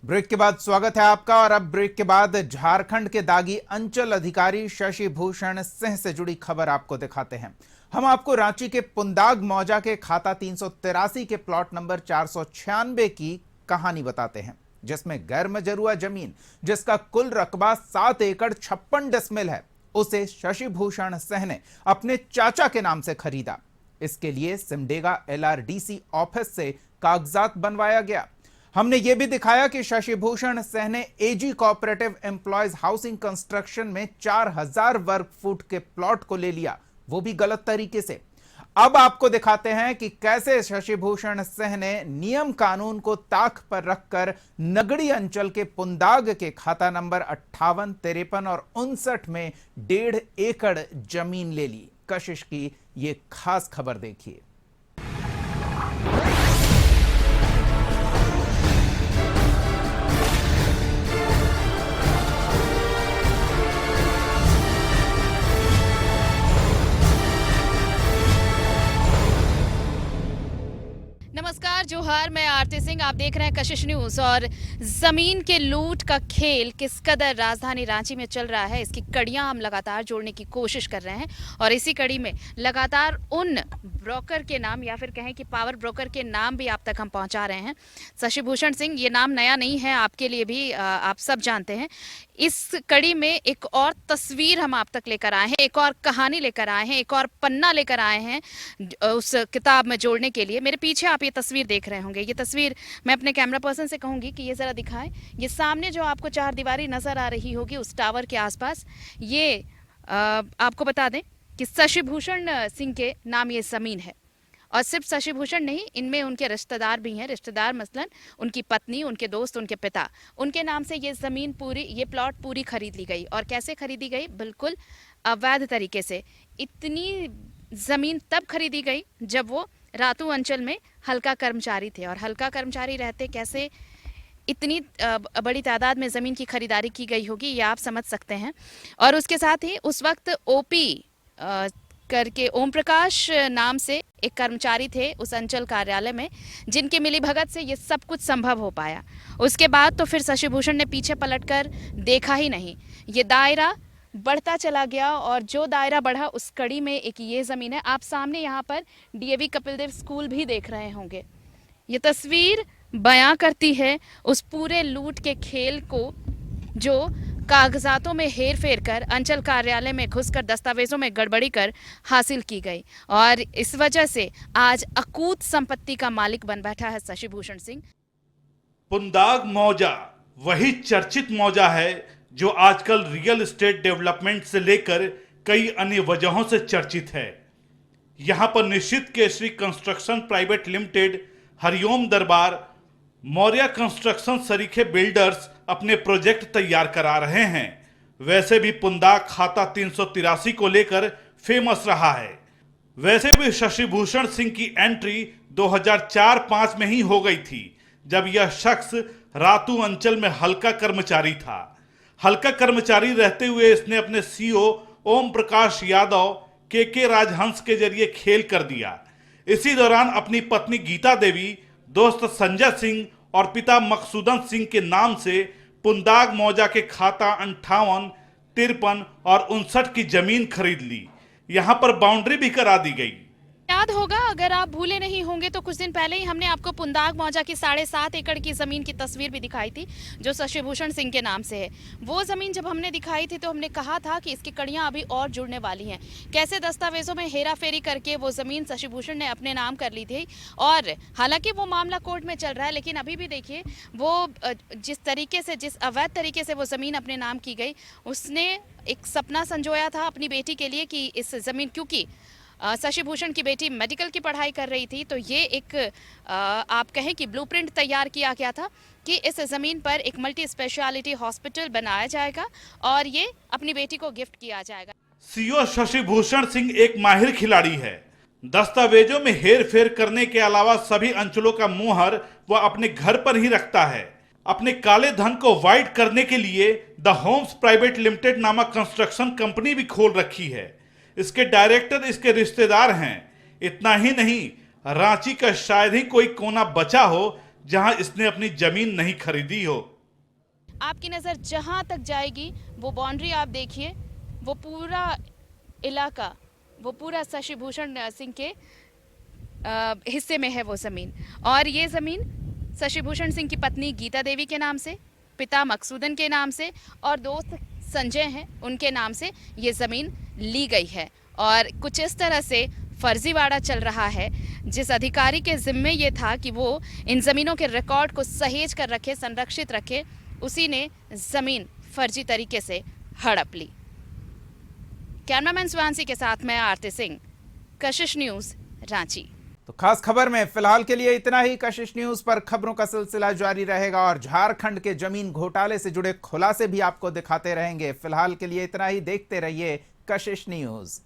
Break के बाद स्वागत है आपका। और अब ब्रेक के बाद झारखंड के दागी अंचल अधिकारी शशि भूषण सिंह से जुड़ी खबर आपको दिखाते हैं। हम आपको रांची के पुंदाग मौजा के खाता 383 के प्लॉट नंबर 496 की कहानी बताते हैं, जिसमें गैर मजरूआ जमीन जिसका कुल रकबा 7 एकड़ 56 डिसमिल है, उसे शशि भूषण सिंह ने अपने चाचा के नाम से खरीदा। इसके लिए सिमडेगा LRDC ऑफिस से कागजात बनवाया गया। हमने यह भी दिखाया कि शशि भूषण सिंह ने AG cooperative employees housing construction में 4000 वर्ग फुट के प्लॉट को ले लिया, वो भी गलत तरीके से। अब आपको दिखाते हैं कि कैसे शशि भूषण सिंह ने नियम कानून को ताक पर रखकर नगड़ी अंचल के पुंदाग के खाता नंबर 58, 53 और 59 में 1.5 एकड़ जमीन ले ली। कशिश की यह खास खबर देखिए। नमस्कार, जोहार, मैं आरती सिंह। आप देख रहे हैं कशिश न्यूज़। और ज़मीन के लूट का खेल किस कदर राजधानी रांची में चल रहा है, इसकी कड़ियां हम लगातार जोड़ने की कोशिश कर रहे हैं। और इसी कड़ी में लगातार उन ब्रोकर के नाम या फिर कहें कि पावर ब्रोकर के नाम भी आप तक हम पहुंचा रहे हैं। शशि भूषण सिंह, ये नाम नया नहीं है, आपके लिए भी आप सब जानते हैं। इस कड़ी में एक और तस्वीर हम आप तक लेकर आए हैं, एक और कहानी लेकर आए हैं, एक और पन्ना लेकर आए हैं उस किताब में जोड़ने के लिए। मेरे पीछे आप ये तस्वीर देख रहे होंगे। ये तस्वीर मैं अपने कैमरा पर्सन से कहूंगी कि ये जरा दिखाएं। ये सामने जो आपको चार दीवारी नजर आ रही होगी उस टावर के आसपास, ये आपको बता दें कि शशि भूषण सिंह के नाम ये जमीन है। और सिर्फ शशि भूषण नहीं, इनमें उनके रिश्तेदार भी हैं। रिश्तेदार मसलन उनकी पत्नी, उनके दोस्त, उनके पिता, उनके नाम से ये ज़मीन पूरी, ये प्लॉट पूरी खरीद ली गई। और कैसे खरीदी गई? बिल्कुल अवैध तरीके से। इतनी ज़मीन तब खरीदी गई जब वो रातू अंचल में हल्का कर्मचारी थे। और हल्का कर्मचारी रहते कैसे इतनी बड़ी तादाद में ज़मीन की खरीदारी की गई होगी, ये आप समझ सकते हैं। और उसके साथ ही उस वक्त OP करके ओम प्रकाश नाम से एक कर्मचारी थे उस अंचल कार्यालय में, जिनके मिलीभगत से ये सब कुछ संभव हो पाया। उसके बाद तो फिर शशि भूषण ने पीछे पलटकर देखा ही नहीं। ये दायरा बढ़ता चला गया और जो दायरा बढ़ा उस कड़ी में एक ये ज़मीन है। आप सामने यहाँ पर DAV कपिल देव स्कूल भी देख रहे होंगे। ये तस्वीर बयां करती है उस पूरे लूट के खेल को, जो कागजातों में हेर फेर कर, अंचल कार्यालय में घुसकर, दस्तावेजों में गड़बड़ी कर हासिल की गई। और इस वजह से आज अकूत संपत्ति का मालिक बन बैठा है शशि भूषण सिंह। पुंदाग मौजा वही चर्चित मौजा है जो आजकल रियल एस्टेट डेवलपमेंट से लेकर कई अन्य वजहों से चर्चित है। यहां पर निश्चित Kesari construction private limited, Hariom दरबार, मौर्या कंस्ट्रक्शन सरीखे बिल्डर्स अपने प्रोजेक्ट तैयार करा रहे हैं। वैसे भी पुंदाग खाता 383 को लेकर फेमस रहा है। वैसे भी शशि भूषण सिंह की एंट्री 2004-05 में ही हो गई थी, जब यह शख्स रातू अंचल में हल्का कर्मचारी था। हल्का कर्मचारी रहते हुए इसने अपने CEO ओम प्रकाश यादव के राजहंस के जरिए खेल कर दिया। इसी दौरान अपनी पत्नी गीता देवी, दोस्त संजय सिंह और पिता मकसूदन सिंह के नाम से पुंदाग मौजा के खाता 58, 53 और 59 की जमीन खरीद ली। यहां पर बाउंड्री भी करा दी गई। याद होगा, अगर आप भूले नहीं होंगे तो कुछ दिन पहले ही हमने आपको पुंदाग मौजा की 7.5 एकड़ की ज़मीन की तस्वीर भी दिखाई थी, जो शशि भूषण सिंह के नाम से है। वो ज़मीन जब हमने दिखाई थी तो हमने कहा था कि इसकी कड़ियां अभी और जुड़ने वाली हैं। कैसे दस्तावेजों में हेरा फेरी करके वो ज़मीन शशि भूषण ने अपने नाम कर ली थी। और हालांकि वो मामला कोर्ट में चल रहा है, लेकिन अभी भी देखिए वो जिस तरीके से, जिस अवैध तरीके से वो ज़मीन अपने नाम की गई, उसने एक सपना संजोया था अपनी बेटी के लिए कि इस ज़मीन, क्योंकि शशि भूषण की बेटी मेडिकल की पढ़ाई कर रही थी, तो ये एक आप कहें कि ब्लूप्रिंट तैयार किया गया था कि इस ज़मीन पर एक मल्टी स्पेशलिटी हॉस्पिटल बनाया जाएगा और ये अपनी बेटी को गिफ्ट किया जाएगा। CEO शशि भूषण सिंह एक माहिर खिलाड़ी है। दस्तावेजों में हेर फेर करने के अलावा सभी अंचलों का मुहर वह अपने घर पर ही रखता है। अपने काले धन को वाइट करने के लिए द होम्स प्राइवेट लिमिटेड नामक कंस्ट्रक्शन कंपनी भी खोल रखी है। इसके डायरेक्टर इसके रिश्तेदार हैं। इतना ही नहीं, रांची का शायद ही कोई कोना बचा हो जहां इसने अपनी जमीन नहीं खरीदी हो। आपकी नज़र जहाँ तक जाएगी वो बाउंड्री आप देखिए, वो पूरा इलाका, वो पूरा शशि भूषण सिंह के हिस्से में है वो ज़मीन। और ये ज़मीन शशि भूषण सिंह की पत्नी गीता देवी के नाम से, पिता मकसूदन के नाम से और दोस्त संजय हैं उनके नाम से ये ज़मीन ली गई है। और कुछ इस तरह से फर्जीवाड़ा चल रहा है। जिस अधिकारी के जिम्मे ये था कि वो इन ज़मीनों के रिकॉर्ड को सहेज कर रखे, संरक्षित रखे, उसी ने ज़मीन फर्जी तरीके से हड़प ली। कैमरामैन स्वांसी के साथ मैं आरती सिंह, कशिश न्यूज़, रांची। तो खास खबर में फिलहाल के लिए इतना ही। कशिश न्यूज पर खबरों का सिलसिला जारी रहेगा और झारखंड के जमीन घोटाले से जुड़े खुलासे भी आपको दिखाते रहेंगे। फिलहाल के लिए इतना ही। देखते रहिए कशिश न्यूज।